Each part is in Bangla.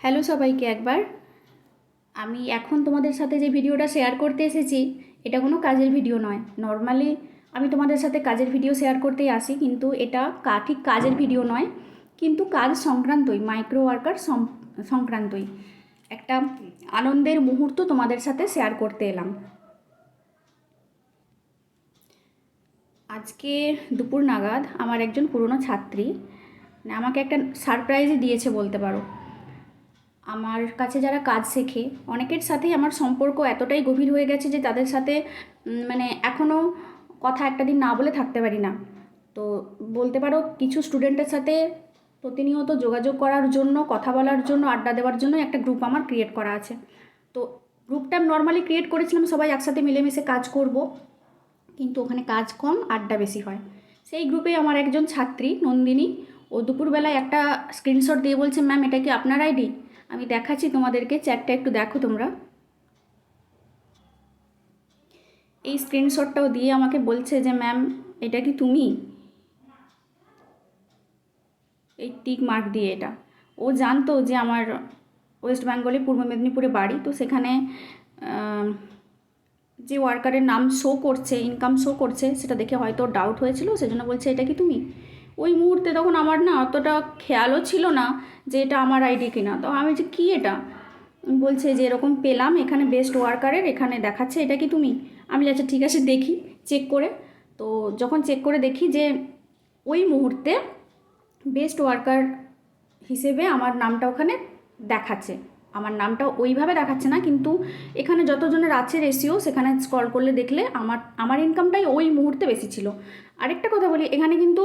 হ্যালো সবাইকে একবার। আমি এখন তোমাদের সাথে যে ভিডিওটা শেয়ার করতে এসেছি এটা কোনো কাজের ভিডিও নয়। নর্মালি আমি তোমাদের সাথে কাজের ভিডিও শেয়ার করতেই আসি, কিন্তু এটা ঠিক কাজের ভিডিও নয়, কিন্তু কাজ সংক্রান্তই, মাইক্রো ওয়ার্কার সংক্রান্তই একটা আনন্দের মুহূর্ত তোমাদের সাথে শেয়ার করতে এলাম। আজকে দুপুর নাগাদ আমার একজন পুরনো ছাত্রী আমাকে একটা সারপ্রাইজই দিয়েছে বলতে পারো। আমার কাছে যারা কাজ শেখে অনেকের সাথেই আমার সম্পর্ক এতটাই গভীর হয়ে গেছে যে তাদের সাথে মানে এখনও কথা একটা দিন না বলে থাকতে পারি না। তো বলতে পারো কিছু স্টুডেন্টের সাথে প্রতিনিয়ত যোগাযোগ করার জন্য, কথা বলার জন্য, আড্ডা দেওয়ার জন্য একটা গ্রুপ আমার ক্রিয়েট করা আছে। তো গ্রুপটা নর্মালি ক্রিয়েট করেছিলাম সবাই একসাথে মিলেমিশে কাজ করব, কিন্তু ওখানে কাজ কম, আড্ডা বেশি হয়। সেই গ্রুপে আমার একজন ছাত্রী নন্দিনী, ও দুপুরবেলায় একটা স্ক্রিনশট দিয়ে বলছে, ম্যাম এটা কি আপনার আইডি? আমি দেখাচ্ছি তোমাদেরকে, চ্যাটটা একটু দেখো তোমরা। এই স্ক্রিনশটটাও দিয়ে আমাকে বলছে যে ম্যাম এটা কি তুমি? এই টিক মার্ক দিয়ে এটা। ও জানতো যে আমার ওয়েস্ট বেঙ্গলে পূর্ব মেদিনীপুরে বাড়ি, তো সেখানে যে ওয়ার্কারের নাম শো করছে, ইনকাম শো করছে, সেটা দেখে হয়তো ডাউট হয়েছিল, সেজন্য বলছে এটা কি তুমি? ওই মুহূর্তে তখন আমার না অতটা খেয়ালও ছিল না যে এটা আমার আইডি কিনা। তো আমি যে কী এটা, বলছে যে এরকম পেলাম এখানে বেস্ট ওয়ার্কারের, এখানে দেখাচ্ছে, এটা কি তুমি? আমি আচ্ছা ঠিক আছে দেখি চেক করে। তো যখন চেক করে দেখি যে ওই মুহূর্তে বেস্ট ওয়ার্কার হিসেবে আমার নামটা ওখানে দেখাচ্ছে। আমার নামটা ওইভাবে দেখাচ্ছে না, কিন্তু এখানে যতজনের আছে রেশিও, সেখানে স্ক্রল করলে দেখলে আমার ইনকামটাই ওই মুহূর্তে বেশি ছিল। আরেকটা কথা বলি, এখানে কিন্তু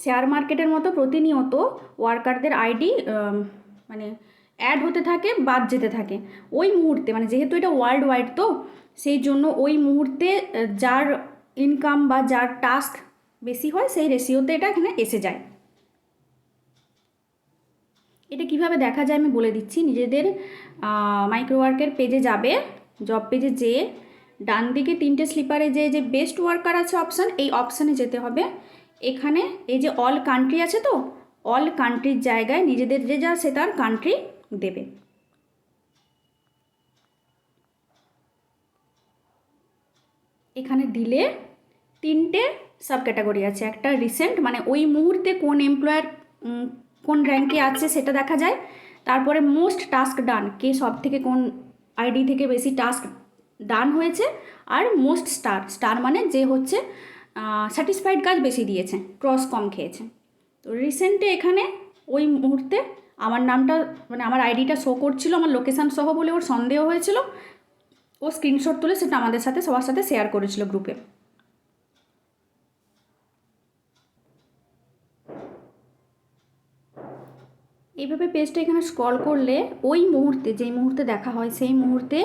শেয়ার মার্কেটের মতো প্রতিনিয়ত ওয়ার্কারদের আইডি মানে অ্যাড হতে থাকে, বাদ যেতে থাকে। ওই মুহূর্তে মানে যেহেতু এটা ওয়ার্ল্ড ওয়াইড, তো সেই জন্য ওই মুহূর্তে যার ইনকাম বা যার টাস্ক বেশি হয় সেই রেশিওতে এটা এখানে এসে যায়। এটা কিভাবে দেখা যায় আমি বলে দিচ্ছি। নিজেদের মাইক্রোওয়ার্কের পেজে যাবে, জব পেজে যেয়ে ডান দিকে তিনটে স্লিপারে যে বেস্ট ওয়ার্কার আছে অপশান, এই অপশানে যেতে হবে। এখানে এই যে অল কান্ট্রি আছে, তো অল কান্ট্রির জায়গায় নিজেদের যে যা সে তার কান্ট্রি দেবে। এখানে দিলে তিনটে সাব ক্যাটাগরি আছে। একটা রিসেন্ট, মানে ওই মুহূর্তে কোন এমপ্লয়ার কোন র্যাঙ্কে আছে সেটা দেখা যায়। তারপরে মোস্ট টাস্ক ডান, কে সব থেকে কোন আইডি থেকে বেশি টাস্ক ডান হয়েছে। আর মোস্ট স্টার মানে যে হচ্ছে স্যাটিসফাইড কাজ বেশি দিয়েছে, ক্রস কম খেয়েছে। তো রিসেন্টে এখানে ওই মুহূর্তে আমার নামটা মানে আমার আইডিটা শো করছিল আমার লোকেশান সহ, বলে ওর সন্দেহ হয়েছিল। ও স্ক্রিনশট তুলে সেটা আমাদের সাথে সবার সাথে শেয়ার করেছিল গ্রুপে। এইভাবে পেজটা এখানে স্ক্রল করলে ওই মুহূর্তে, যেই মুহূর্তে দেখা হয় সেই মুহূর্তে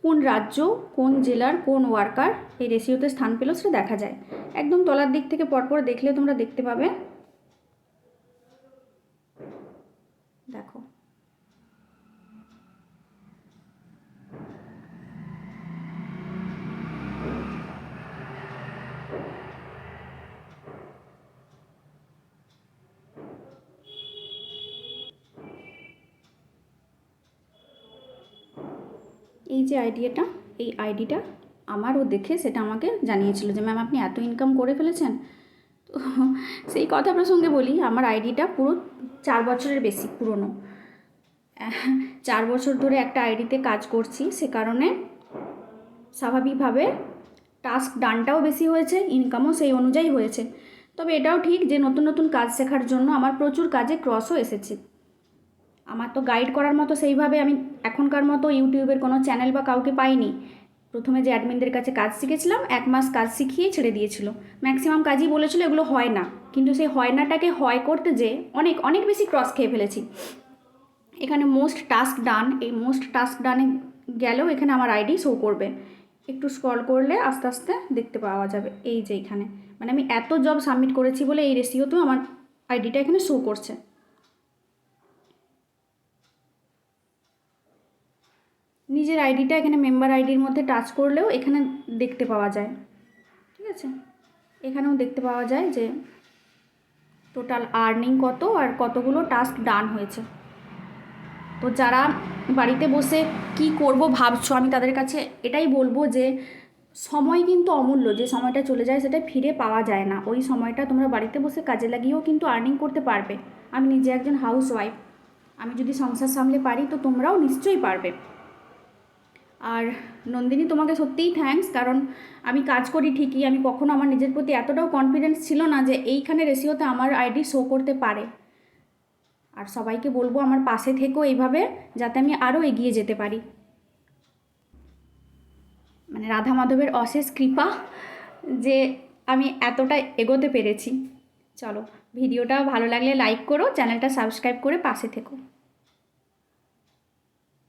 কোন রাজ্য, কোন জেলার কোন ওয়ার্কার এই রেশিওতে স্থান পেল সেটা দেখা যায়। একদম তলার দিক থেকে পরপর দেখলে তোমরা দেখতে পাবে। দেখো, এই যে আইডিয়াটা, এই আইডিটা আমারও দেখে সেটা আমাকে জানিয়েছিল যে ম্যাম আপনি এত ইনকাম করে ফেলেছেন। তো সেই কথা প্রসঙ্গে বলি, আমার আইডিটা পুরো 4 বছরের বেশি পুরনো। 4 বছর ধরে একটা আইডিতে কাজ করছি, সে কারণে স্বাভাবিকভাবে টাস্ক ডানটাও বেশি হয়েছে, ইনকামও সেই অনুযায়ী হয়েছে। তবে এটাও ঠিক যে নতুন নতুন কাজ শেখার জন্য আমার প্রচুর কাজে ক্রসও এসেছে। আমার তো গাইড করার মতো সেইভাবে আমি এখনকার মতো ইউটিউবের কোনো চ্যানেল বা কাউকে পাইনি। প্রথমে যে অ্যাডমিনদের কাছে কাজ শিখেছিলাম, 1 মাস কাজ শিখিয়ে ছেড়ে দিয়েছিল। ম্যাক্সিমাম কাজই বলেছিল এগুলো হয় না, কিন্তু সেই হয় নাটাকে হয় করতে যে অনেক অনেক বেশি ক্রস খেয়ে ফেলেছি। এখানে মোস্ট টাস্ক ডান, এই মোস্ট টাস্ক ডানে গেলেও এখানে আমার আইডি শো করবে। একটু স্ক্রল করলে আস্তে আস্তে দেখতে পাওয়া যাবে এই যে এখানে, মানে আমি এত জব সাবমিট করেছি বলে এই রেশিওতেও আমার আইডিটা এখানে শো করছে। নিজের আইডিটা এখানে মেম্বার আইডির মধ্যে টাচ করলেও এখানে দেখতে পাওয়া যায়। ঠিক আছে, এখানেও দেখতে পাওয়া যায় যে টোটাল আর্নিং কত আর কতগুলো টাস্ক ডান হয়েছে। তো যারা বাড়িতে বসে কি করব ভাবছো, আমি তাদের কাছে এটাই বলবো যে সময় কিন্তু অমূল্য, যে সময়টা চলে যায় সেটা ফিরে পাওয়া যায় না। ওই সময়টা তোমরা বাড়িতে বসে কাজে লাগিয়েও কিন্তু আর্নিং করতে পারবে। আমি নিজে একজন হাউস ওয়াইফ, আমি যদি সংসার সামলে পারি তো তোমরাও নিশ্চয়ই পারবে। আর নন্দিনী, তোমাকে সত্যিই থ্যাঙ্কস, কারণ আমি কাজ করি ঠিকই, আমি কখনো আমার নিজের প্রতি এতটাও কনফিডেন্স ছিল না যে এইখানে রেশিওতে আমার আইডি শো করতে পারে। আর সবাইকে বলবো আমার পাশে থেকেও এইভাবে, যাতে আমি আরও এগিয়ে যেতে পারি। মানে রাধা মাধবের অশেষ কৃপা যে আমি এতটা এগোতে পেরেছি। চলো, ভিডিওটা ভালো লাগলে লাইক করো, চ্যানেলটা সাবস্ক্রাইব করে পাশে থেকো।